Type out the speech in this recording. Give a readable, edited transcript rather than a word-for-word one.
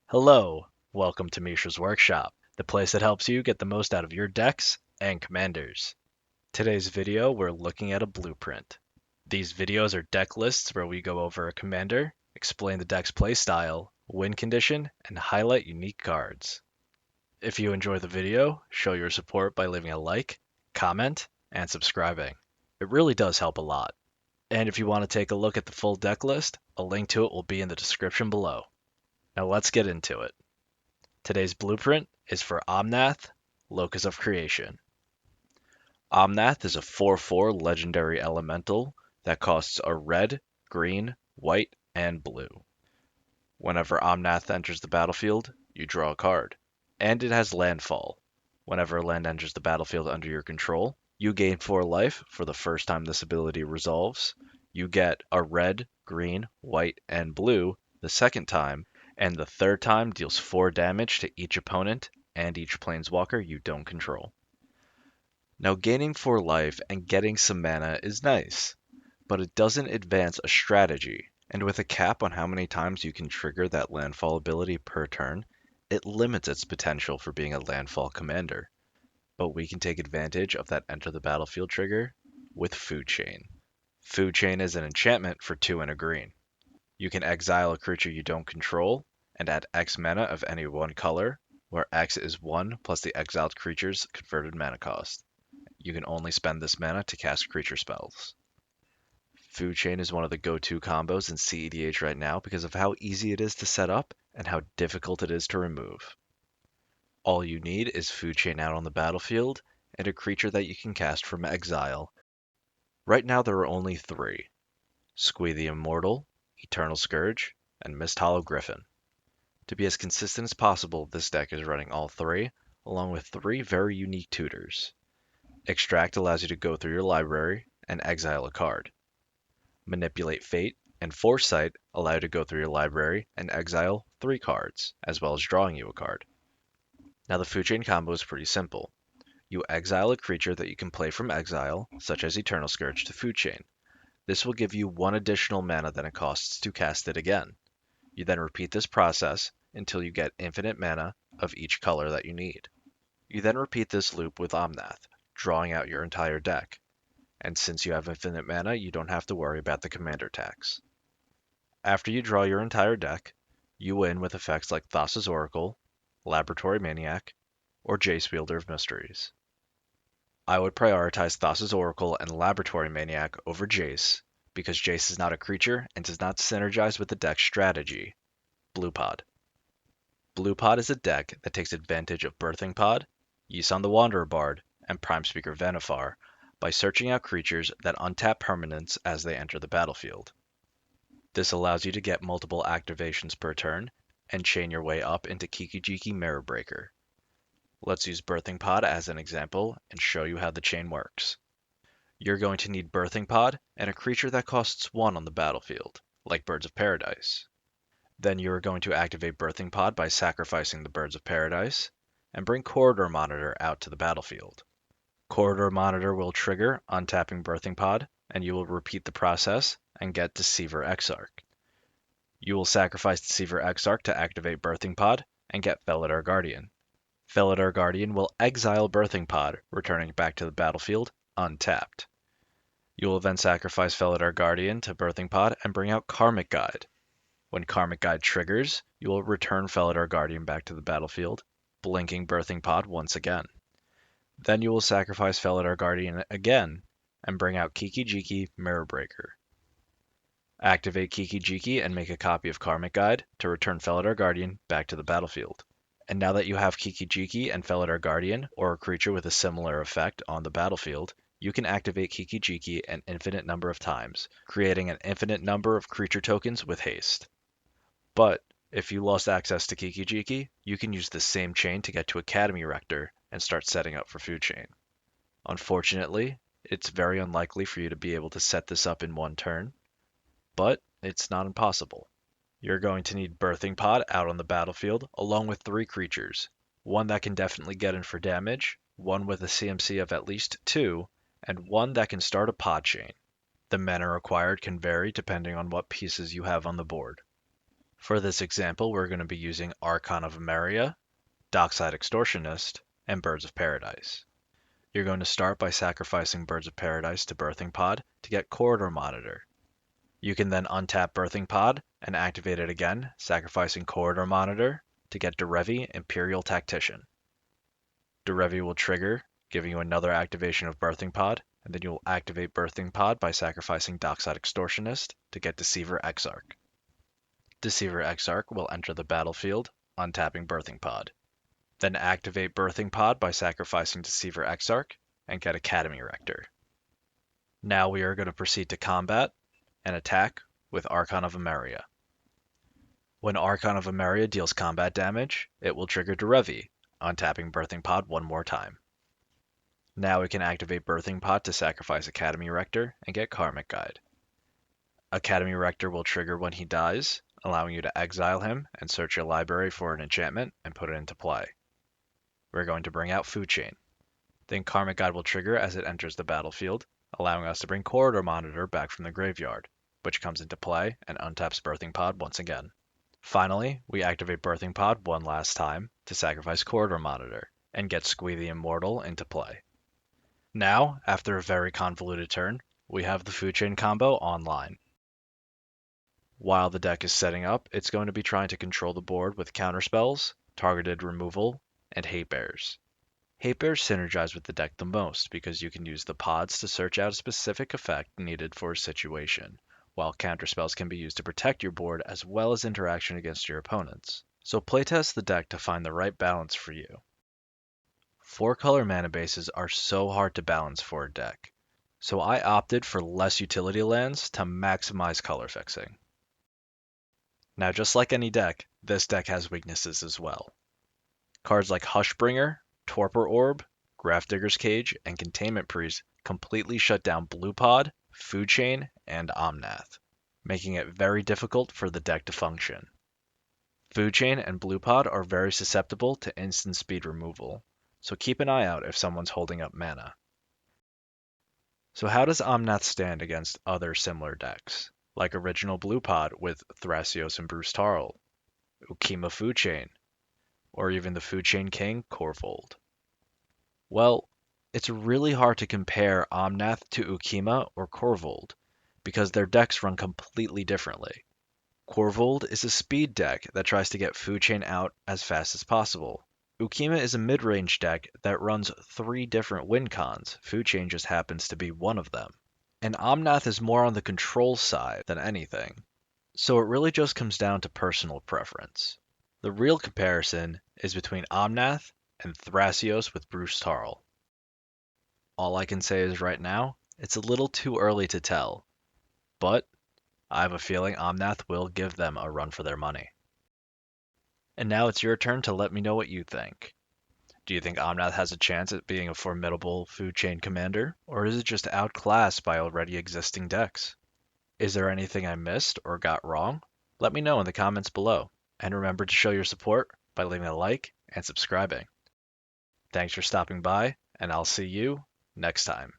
Hello, welcome to Mishra's Workshop, the place that helps you get the most out of your decks and commanders. Today's video, we're looking at a blueprint. These videos are deck lists where we go over a commander, explain the deck's playstyle, win condition, and highlight unique cards. If you enjoy the video, show your support by leaving a like, comment, and subscribing. It really does help a lot. And if you want to take a look at the full deck list, a link to it will be in the description below. Now let's get into it. Today's blueprint is for Omnath, Locus of Creation. Omnath is a 4/4 legendary elemental that costs a red, green, white, and blue. Whenever Omnath enters the battlefield, you draw a card, and it has landfall. Whenever a land enters the battlefield under your control, you gain 4 life for the first time this ability resolves. You get a red, green, white, and blue the second time, and the third time deals 4 damage to each opponent and each planeswalker you don't control. Now gaining 4 life and getting some mana is nice, but it doesn't advance a strategy, and with a cap on how many times you can trigger that landfall ability per turn, it limits its potential for being a landfall commander. But we can take advantage of that enter the battlefield trigger with Food Chain. Food Chain is an enchantment for 2 and a green. You can exile a creature you don't control and add X mana of any one color, where X is 1 plus the exiled creature's converted mana cost. You can only spend this mana to cast creature spells. Food Chain is one of the go-to combos in EDH right now because of how easy it is to set up and how difficult it is to remove. All you need is Food Chain out on the battlefield and a creature that you can cast from exile. Right now there are only 3: Squee the Immortal, Eternal Scourge, and Mist Hollow Griffin. To be as consistent as possible, this deck is running all 3, along with 3 very unique tutors. Extract allows you to go through your library and exile a card. Manipulate Fate and Foresight allow you to go through your library and exile 3 cards, as well as drawing you a card. Now the Food Chain combo is pretty simple. You exile a creature that you can play from exile, such as Eternal Scourge, to Food Chain. This will give you 1 additional mana than it costs to cast it again. You then repeat this process until you get infinite mana of each color that you need. You then repeat this loop with Omnath, drawing out your entire deck. And since you have infinite mana, you don't have to worry about the commander tax. After you draw your entire deck, you win with effects like Thassa's Oracle, Laboratory Maniac, or Jace Wielder of Mysteries. I would prioritize Thassa's Oracle and Laboratory Maniac over Jace, because Jace is not a creature and does not synergize with the deck's strategy, Blue Pod. Blue Pod is a deck that takes advantage of Birthing Pod, Yisan the Wanderer Bard, and Prime Speaker Vannifar by searching out creatures that untap permanents as they enter the battlefield. This allows you to get multiple activations per turn and chain your way up into Kiki-Jiki Mirror Breaker. Let's use Birthing Pod as an example and show you how the chain works. You're going to need Birthing Pod and a creature that costs 1 on the battlefield, like Birds of Paradise. Then you are going to activate Birthing Pod by sacrificing the Birds of Paradise, and bring Corridor Monitor out to the battlefield. Corridor Monitor will trigger, untapping Birthing Pod, and you will repeat the process and get Deceiver Exarch. You will sacrifice Deceiver Exarch to activate Birthing Pod and get Felidar Guardian. Felidar Guardian will exile Birthing Pod, returning back to the battlefield untapped. You will then sacrifice Felidar Guardian to Birthing Pod and bring out Karmic Guide. When Karmic Guide triggers, you will return Felidar Guardian back to the battlefield, blinking Birthing Pod once again. Then you will sacrifice Felidar Guardian again and bring out Kiki-Jiki Mirror Breaker. Activate Kiki-Jiki and make a copy of Karmic Guide to return Felidar Guardian back to the battlefield. And now that you have Kiki-Jiki and Felidar Guardian, or a creature with a similar effect on the battlefield, you can activate Kiki-Jiki an infinite number of times, creating an infinite number of creature tokens with haste. But if you lost access to Kiki-Jiki, you can use the same chain to get to Academy Rector and start setting up for Food Chain. Unfortunately, it's very unlikely for you to be able to set this up in 1 turn, but it's not impossible. You're going to need Birthing Pod out on the battlefield along with 3 creatures, 1 that can definitely get in for damage, 1 with a CMC of at least 2, and 1 that can start a pod chain. The mana required can vary depending on what pieces you have on the board. For this example, we're going to be using Archon of Emeria, Dockside Extortionist, and Birds of Paradise. You're going to start by sacrificing Birds of Paradise to Birthing Pod to get Corridor Monitor. You can then untap Birthing Pod and activate it again, sacrificing Corridor Monitor to get Derevi Imperial Tactician. Derevi will trigger, giving you another activation of Birthing Pod, and then you'll activate Birthing Pod by sacrificing Dockside Extortionist to get Deceiver Exarch. Deceiver Exarch will enter the battlefield, untapping Birthing Pod. Then activate Birthing Pod by sacrificing Deceiver Exarch and get Academy Rector. Now we are going to proceed to combat and attack with Archon of Emeria. When Archon of Emeria deals combat damage, it will trigger Derevi, untapping Birthing Pod one more time. Now we can activate Birthing Pod to sacrifice Academy Rector and get Karmic Guide. Academy Rector will trigger when he dies, allowing you to exile him and search your library for an enchantment and put it into play. We're going to bring out Food Chain. Then Karmic Guide will trigger as it enters the battlefield, allowing us to bring Corridor Monitor back from the graveyard, which comes into play and untaps Birthing Pod once again. Finally, we activate Birthing Pod one last time to sacrifice Corridor Monitor and get Squee the Immortal into play. Now, after a very convoluted turn, we have the Food Chain combo online. While the deck is setting up, it's going to be trying to control the board with counterspells, targeted removal, and hate bears. Hate bears synergize with the deck the most because you can use the pods to search out a specific effect needed for a situation, while counterspells can be used to protect your board as well as interaction against your opponents. So playtest the deck to find the right balance for you. 4-color mana bases are so hard to balance for a deck, so I opted for less utility lands to maximize color fixing. Now, just like any deck, this deck has weaknesses as well. Cards like Hushbringer, Torpor Orb, Grafdigger's Cage, and Containment Priest completely shut down Blue Pod, Food Chain, and Omnath, making it very difficult for the deck to function. Food Chain and Blue Pod are very susceptible to instant speed removal, so keep an eye out if someone's holding up mana. So how does Omnath stand against other similar decks, like original Blue Pod with Thrasios and Bruce Tarl, Ukima Food Chain, or even the Food Chain King, Korvold? Well, it's really hard to compare Omnath to Ukima or Korvold, because their decks run completely differently. Korvold is a speed deck that tries to get Food Chain out as fast as possible. Ukima is a mid-range deck that runs 3 different win cons. Food Chain just happens to be one of them. And Omnath is more on the control side than anything. So it really just comes down to personal preference. The real comparison is between Omnath and Thrasios with Bruce Tarl. All I can say is right now, it's a little too early to tell, but I have a feeling Omnath will give them a run for their money. And now it's your turn to let me know what you think. Do you think Omnath has a chance at being a formidable Food Chain commander, or is it just outclassed by already existing decks? Is there anything I missed or got wrong? Let me know in the comments below, and remember to show your support by leaving a like and subscribing. Thanks for stopping by, and I'll see you next time.